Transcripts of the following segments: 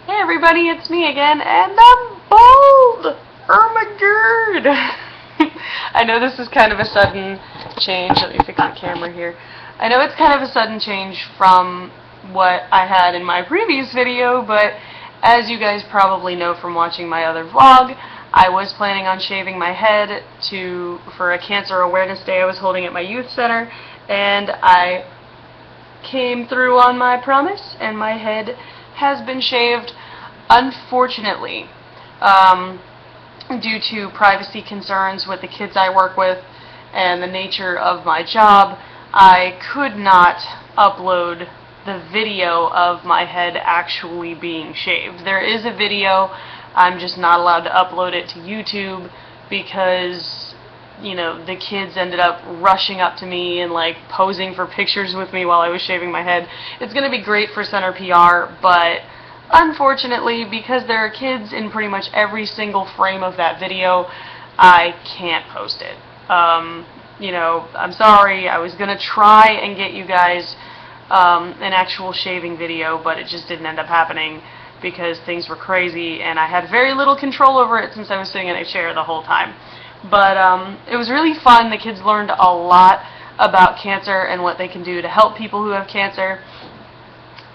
Hey everybody, it's me again, and I'm bald! Oh my god! I know this is kind of a sudden change. Let me fix the camera here. I know it's kind of a sudden change from what I had in my previous video, but as you guys probably know from watching my other vlog, I was planning on shaving my head for a cancer awareness day I was holding at my youth center, and I came through on my promise, and my head has been shaved. Unfortunately, due to privacy concerns with the kids I work with and the nature of my job, I could not upload the video of my head actually being shaved. There is a video, I'm just not allowed to upload it to YouTube because, you know, the kids ended up rushing up to me and like posing for pictures with me while I was shaving my head. It's going to be great for center PR, but unfortunately, because there are kids in pretty much every single frame of that video, I can't post it. You know, I'm sorry, I was going to try and get you guys an actual shaving video, but it just didn't end up happening because things were crazy and I had very little control over it since I was sitting in a chair the whole time. But it was really fun. The kids learned a lot about cancer and what they can do to help people who have cancer.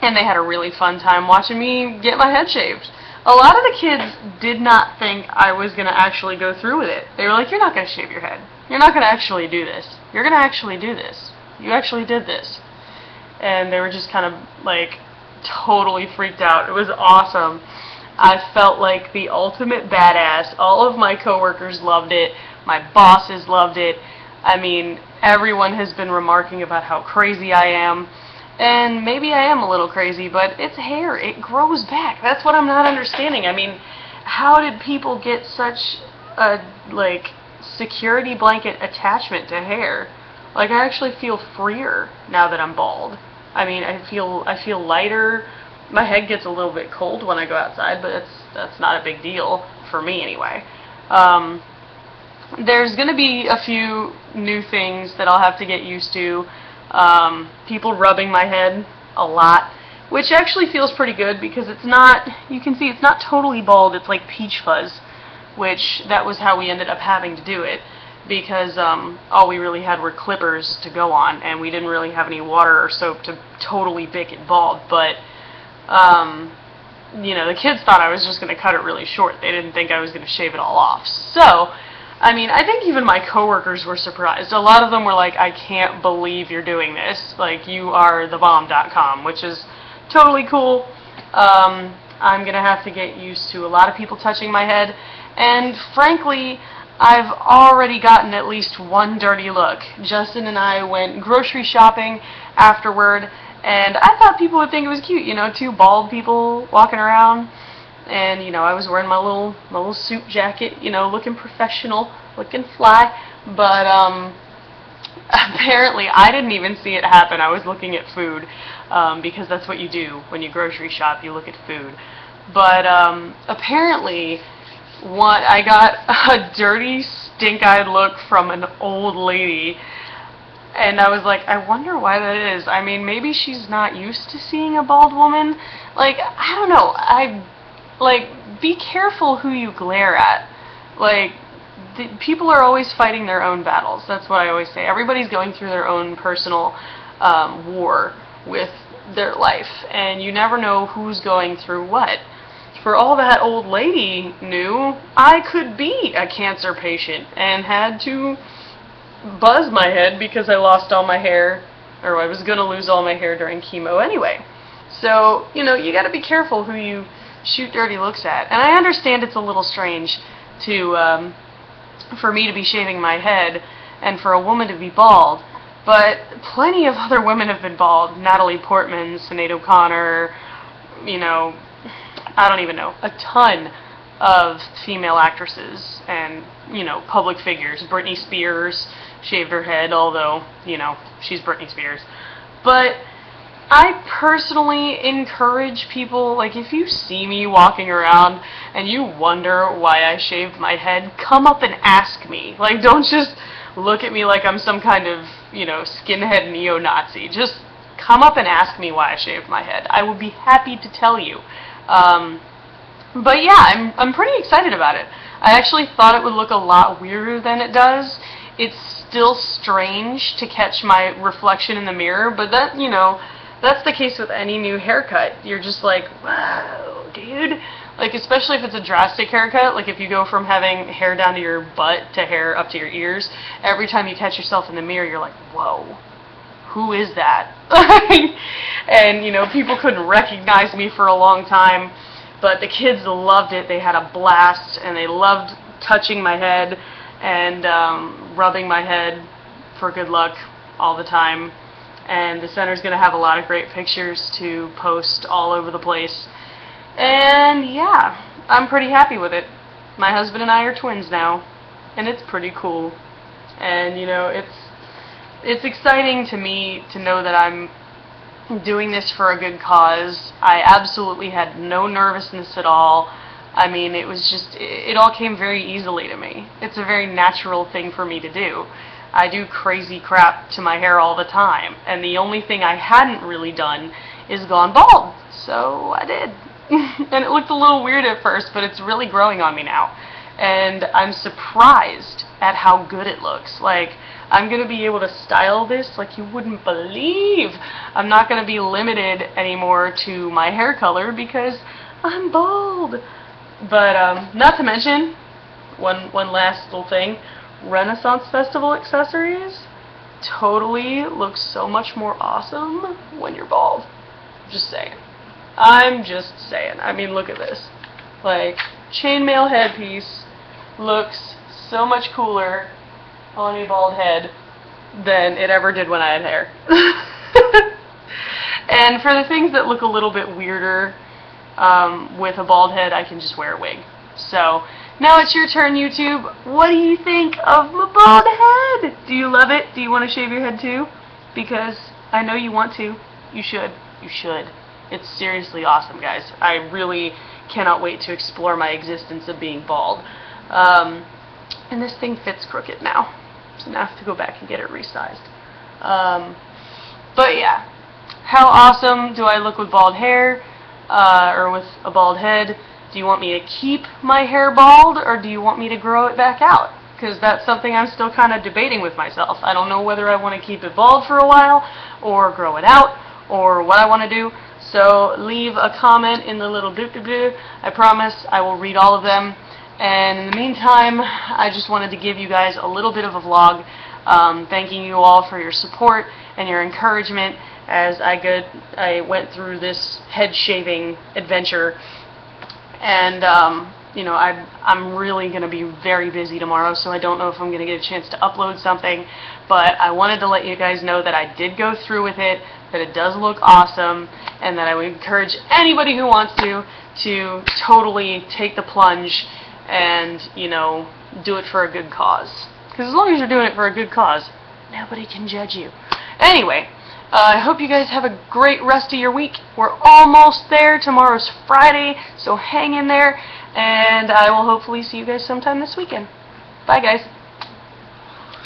And they had a really fun time watching me get my head shaved. A lot of the kids did not think I was going to actually go through with it. They were like, "You're not going to shave your head. You're not going to actually do this. You're going to actually do this. You actually did this." And they were just kind of like totally freaked out. It was awesome. I felt like the ultimate badass. All of my coworkers loved it. My bosses loved it. I mean, everyone has been remarking about how crazy I am. And maybe I am a little crazy, but it's hair. It grows back. That's what I'm not understanding. I mean, how did people get such a, like, security blanket attachment to hair? Like, I actually feel freer now that I'm bald. I mean, I feel lighter. My head gets a little bit cold when I go outside, but that's not a big deal for me anyway. There's going to be a few new things that I'll have to get used to. People rubbing my head a lot, which actually feels pretty good because it's not, you can see it's not totally bald, it's like peach fuzz, which that was how we ended up having to do it because all we really had were clippers to go on and we didn't really have any water or soap to totally make it bald, but you know, the kids thought I was just going to cut it really short. They didn't think I was going to shave it all off. So, I mean, I think even my coworkers were surprised. A lot of them were like, "I can't believe you're doing this. Like, you are thebomb.com," which is totally cool. I'm going to have to get used to a lot of people touching my head. And frankly, I've already gotten at least one dirty look. Justin and I went grocery shopping afterward, and I thought people would think it was cute, you know, two bald people walking around. And, you know, I was wearing my little suit jacket, you know, looking professional, looking fly. But apparently I didn't even see it happen. I was looking at food because that's what you do when you grocery shop. You look at food. But apparently I got a dirty, stink-eyed look from an old lady. And I was like, I wonder why that is. I mean, maybe she's not used to seeing a bald woman. Like, I don't know. Like, be careful who you glare at. Like, people are always fighting their own battles. That's what I always say. Everybody's going through their own personal war with their life. And you never know who's going through what. For all that old lady knew, I could be a cancer patient and had to buzz my head because I lost all my hair, or I was going to lose all my hair during chemo anyway. So, you know, you got to be careful who you shoot dirty looks at. And I understand it's a little strange to for me to be shaving my head and for a woman to be bald, but plenty of other women have been bald. Natalie Portman, Sinead O'Connor, you know, I don't even know, a ton of female actresses and, you know, public figures. Britney Spears shaved her head, although, you know, she's Britney Spears. But I personally encourage people, like, if you see me walking around and you wonder why I shaved my head, come up and ask me. Like, don't just look at me like I'm some kind of, you know, skinhead neo-Nazi. Just come up and ask me why I shaved my head. I would be happy to tell you. But yeah, I'm pretty excited about it. I actually thought it would look a lot weirder than it does. It's still strange to catch my reflection in the mirror, but that, you know, that's the case with any new haircut. You're just like, wow, dude. Like, especially if it's a drastic haircut, like if you go from having hair down to your butt to hair up to your ears, every time you catch yourself in the mirror, you're like, whoa, who is that? And, you know, people couldn't recognize me for a long time, but the kids loved it. They had a blast, and they loved touching my head and rubbing my head for good luck all the time. And the center's going to have a lot of great pictures to post all over the place. And yeah, I'm pretty happy with it. My husband and I are twins now, and it's pretty cool. And you know, it's exciting to me to know that I'm doing this for a good cause. I absolutely had no nervousness at all. I mean, it was just, it all came very easily to me. It's a very natural thing for me to do. I do crazy crap to my hair all the time, and the only thing I hadn't really done is gone bald. So I did. And it looked a little weird at first, but it's really growing on me now. And I'm surprised at how good it looks. Like, I'm going to be able to style this like you wouldn't believe. I'm not going to be limited anymore to my hair color because I'm bald. But not to mention, one last little thing, Renaissance Festival accessories totally looks so much more awesome when you're bald. Just saying. I'm just saying. I mean, look at this. Like, chainmail headpiece looks so much cooler on a bald head than it ever did when I had hair. And for the things that look a little bit weirder with a bald head, I can just wear a wig. So, now it's your turn, YouTube. What do you think of my bald head? Do you love it? Do you want to shave your head too? Because I know you want to. You should. You should. It's seriously awesome, guys. I really cannot wait to explore my existence of being bald. And this thing fits crooked now, so now I have to go back and get it resized. But yeah, how awesome do I look with bald hair, or with a bald head? Do you want me to keep my hair bald, or do you want me to grow it back out? Because that's something I'm still kind of debating with myself. I don't know whether I want to keep it bald for a while, or grow it out, or what I want to do. So leave a comment in the little doop-doop-doo. I promise I will read all of them. And in the meantime, I just wanted to give you guys a little bit of a vlog, thanking you all for your support and your encouragement as I went through this head shaving adventure. And you know, I'm really going to be very busy tomorrow, so I don't know if I'm going to get a chance to upload something, but I wanted to let you guys know that I did go through with it, that it does look awesome, and that I would encourage anybody who wants to totally take the plunge and, you know, do it for a good cause. Because as long as you're doing it for a good cause, nobody can judge you. Anyway, I hope you guys have a great rest of your week. We're almost there. Tomorrow's Friday, so hang in there, and I will hopefully see you guys sometime this weekend. Bye, guys.